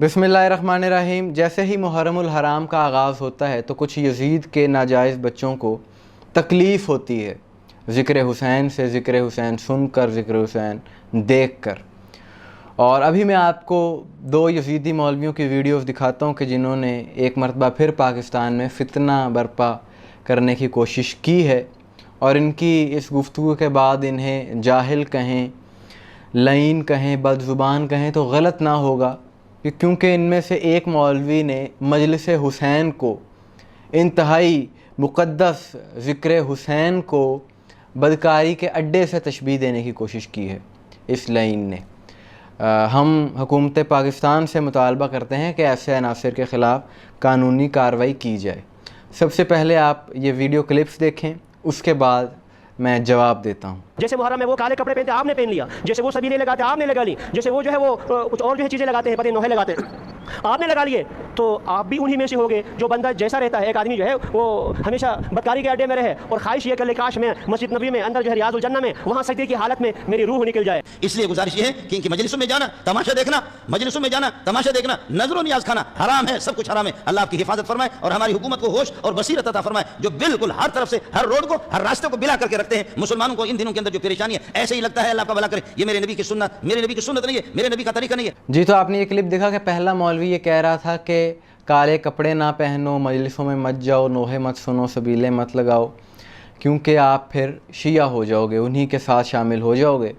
बिस्मिल्लाहिर्रहमानिर्रहीम। जैसे ही मुहर्रमुल हराम का आगाज़ होता है तो कुछ यजीद के नाजायज़ बच्चों को तकलीफ़ होती है ज़िक्र हुसैन से, ज़िक्र हुसैन सुनकर, ज़िक्र हुसैन देख कर। और अभी मैं आपको दो यजीदी मौलवियों की वीडियोस दिखाता हूँ कि जिन्होंने एक मरतबा फिर पाकिस्तान में फितना बर्पा करने की कोशिश की है। और इनकी इस गुफ्तगू के बाद इन्हें जाहिल कहें, लईन कहें, बदज़ुबान कहें तो गलत ना होगा, क्योंकि इनमें से एक मौलवी ने मजलिस हुसैन को, इंतहाई मुक़द्दस ज़िक्र हुसैन को बदकारी के अड्डे से तशबीह देने की कोशिश की है इस लाइन ने। हम हुकूमत पाकिस्तान से मुतालबा करते हैं कि ऐसे अनासर के ख़िलाफ़ कानूनी कार्रवाई की जाए। सबसे पहले आप ये वीडियो क्लिप्स देखें, उसके बाद मैं जवाब देता हूँ। जैसे मुहर्रम में वो काले कपड़े पहनते आपने पहन लिया, जैसे वो सबीले लगाते आपने लगा ली, जैसे वो जो है वो कुछ और जो है चीज़ें लगाते हैं, पते नोहे लगाते हैं, आपने लगा लिए, तो आप भी उन्हीं में से होगे। जो बंदा जैसा रहता है, एक आदमी जो है वो हमेशा बदकारी के अड्डे में रहे और ख्वाहिश ये कर ले काश में मस्जिद नबी में अंदर जो है रियाजुल जन्नह में वहाँ सजदे की हालत में मेरी रूह निकल जाए। इसलिए गुजारिश ये है कि इनकी मजलिसों में जाना, तमाशा देखना, मजलिसों में जाना, तमाशा देखना, नजर नियाज खाना हराम है, सब कुछ हराम है। अल्लाह आपकी हिफाजत फरमाए और हमारी हुकूमत को होश और बसीरत अता फरमाए, जो बिल्कुल हर तरफ से, हर रोड को, हर रास्ते को बिला करके रखते हैं। मुसलमानों को इन दिनों के अंदर जो परेशानी है, ऐसे ही लगता है अल्लाह का भला करे, ये मेरे नबी की सुन्नत, मेरे नबी की सुन्नत नहीं है, मेरे नबी का तरीका नहीं है। जी, तो आपने ये क्लिप देखा कि पहला मौलवी ये कह रहा था कि काले कपड़े ना पहनो, मजलिसों में मत जाओ, नोहे मत सुनो, सबीले मत लगाओ, क्योंकि आप फिर शिया हो जाओगे, उन्हीं के साथ शामिल हो जाओगे।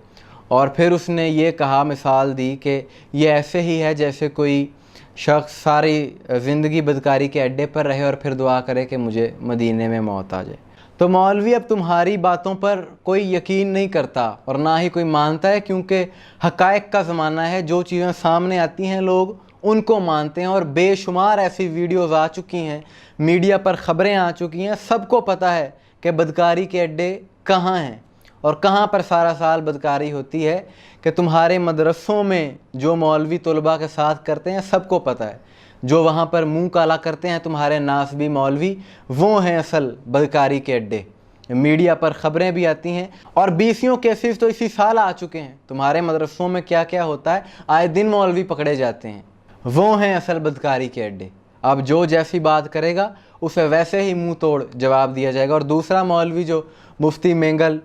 और फिर उसने ये कहा, मिसाल दी कि ये ऐसे ही है जैसे कोई शख्स सारी ज़िंदगी बदकारी के अड्डे पर रहे और फिर दुआ करे कि मुझे मदीने में मौत आ जाए। तो मौलवी अब तुम्हारी बातों पर कोई यकीन नहीं करता और ना ही कोई मानता है, क्योंकि हक़ाइक़ का ज़माना है। जो चीज़ें सामने आती हैं लोग उनको मानते हैं। और बेशुमार ऐसी वीडियोस आ चुकी हैं, मीडिया पर ख़बरें आ चुकी हैं, सबको पता है कि बदकारी के अड्डे कहाँ हैं और कहाँ पर सारा साल बदकारी होती है। कि तुम्हारे मदरसों में जो मौलवी तलबा के साथ करते हैं सबको पता है। जो वहाँ पर मुंह काला करते हैं तुम्हारे नासबी मौलवी, वो हैं असल बदकारी के अड्डे। मीडिया पर ख़बरें भी आती हैं और 20 केसेस तो इसी साल आ चुके हैं। तुम्हारे मदरसों में क्या क्या होता है, आए दिन मौलवी पकड़े जाते हैं, वो हैं असल बदकारी के अड्डे। अब जो जैसी बात करेगा उसे वैसे ही मुंह तोड़ जवाब दिया जाएगा। और दूसरा मौलवी जो मुफ्ती मेंगल,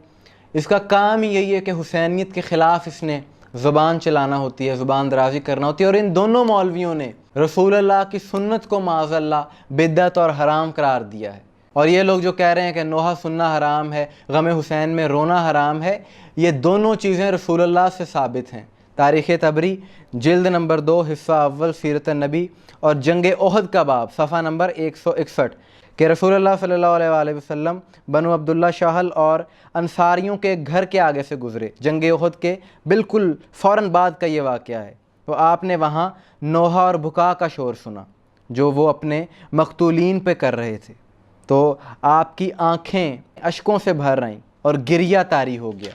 इसका काम ही यही है कि हुसैनियत के ख़िलाफ़ इसने ज़ुबान चलाना होती है, ज़ुबान दराज़ी करना होती है। और इन दोनों मौलवियों ने रसूल अल्लाह की सुन्नत को माज़अल्लाह बिद्दत और हराम करार दिया है। और ये लोग जो कह रहे हैं कि नोहा सुनना हराम है, गम हुसैन में रोना हराम है, ये दोनों चीज़ें रसूल अल्लाह से साबित हैं। तारीख़ तबरी जिल्द नंबर 2 हिस्सा अव्वल सीरत नबी और जंग ओहद का बाब सफ़ा नंबर 161 कि रसूलुल्लाह सल्लल्लाहु अलैहि वसल्लम बनु अब्दुल्ला शाहल और अंसारियों के घर के आगे से गुज़रे। जंग ओहद के बिल्कुल फ़ौरन बाद का ये वाक़या है। तो आपने वहाँ नोहा और बुका का शोर सुना जो वो अपने मक़तूलीन पे कर रहे थे। तो आपकी आँखें अश्कों से भर आईं और गिरिया तारी हो गया।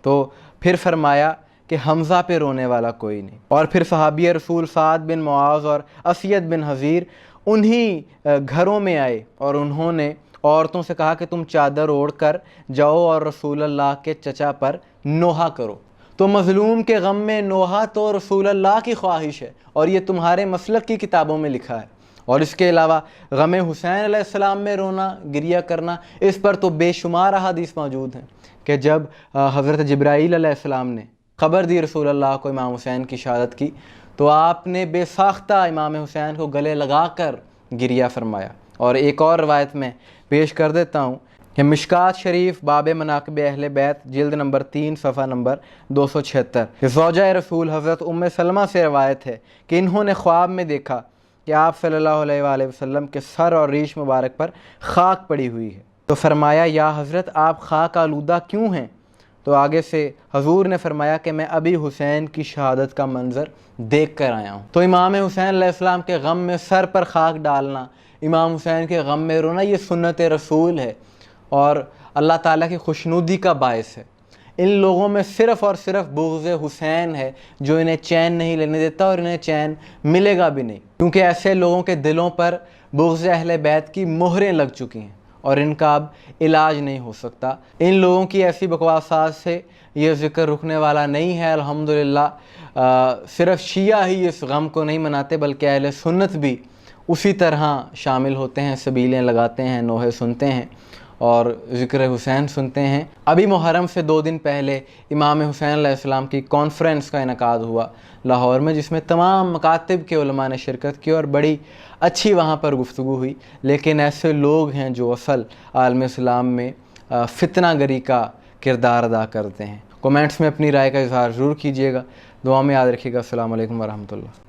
तो फिर फरमाया कि हमज़ा पे रोने वाला कोई नहीं। और फिर सहाबी रसूल साद बिन मुआज़ और असयद बिन हज़ीर उन्हीं घरों में आए और उन्होंने औरतों से कहा कि तुम चादर ओढ़ कर जाओ और रसूल अल्लाह के चचा पर नोहा करो। तो मज़लूम के गम में नोहा तो रसूल अल्लाह की ख्वाहिश है और ये तुम्हारे मसलक की किताबों में लिखा है। और इसके अलावा गम हुसैन अलैहिस्सलाम में रोना, गिरिया करना, इस पर तो बेशुमार अहादीस मौजूद हैं कि जब हज़रत जिब्राईल अलैहिस्सलाम ने ख़बर दी रसूल अल्लाह को इमाम हुसैन की शहादत की, तो आपने बेसाख्ता इमाम हुसैन को गले लगा कर गिरिया फरमाया। और एक और रवायत में पेश कर देता हूँ कि मिशकात शरीफ बाब मनाक़िब अहले बैत जिल्द नंबर 3 सफ़ा नंबर 276 ज़ौजा रसूल हज़रत उम्मे सलमा से रवायत है कि इन्होंने ख्वाब में देखा कि आप सल्लल्लाहु अलैहि वसल्लम के सर और रीश मुबारक पर खाक पड़ी हुई है। तो फरमाया, या हज़रत आप खाक आलूदा क्यों हैं? तो आगे से हजूर ने फरमाया कि मैं अभी हुसैन की शहादत का मंज़र देख कर आया हूँ। तो इमाम हुसैन अलैहिस्सलाम के गम में सर पर खाक डालना, इमाम हुसैन के गम में रोना, ये सुन्नत रसूल है और अल्लाह ताला की खुशनुदी का बायस है। इन लोगों में सिर्फ़ और सिर्फ बुग़्ज़ हुसैन है जो इन्हें चैन नहीं लेने देता और इन्हें चैन मिलेगा भी नहीं, क्योंकि ऐसे लोगों के दिलों पर बुग़्ज़ अहले बैत की मोहरें लग चुकी हैं اور ان کا اب علاج نہیں ہو سکتا۔ ان لوگوں کی ایسی بکواسات سے یہ ذکر رکنے والا نہیں ہے۔ الحمدللہ صرف شیعہ ہی اس غم کو نہیں مناتے بلکہ اہل سنت بھی اسی طرح شامل ہوتے ہیں، سبیلیں لگاتے ہیں، نوحے سنتے ہیں اور ذکر حسین سنتے ہیں۔ ابھی محرم سے 2 دن پہلے امام حسین علیہ السلام کی کانفرنس کا انعقاد ہوا لاہور میں، جس میں تمام مکاتب کے علماء نے شرکت کی اور بڑی اچھی وہاں پر گفتگو ہوئی۔ لیکن ایسے لوگ ہیں جو اصل عالم اسلام میں فتنہ گری کا کردار ادا کرتے ہیں۔ کومنٹس میں اپنی رائے کا اظہار ضرور کیجیے گا، دعا میں یاد رکھیے گا۔ السلام علیکم ورحمۃ اللہ۔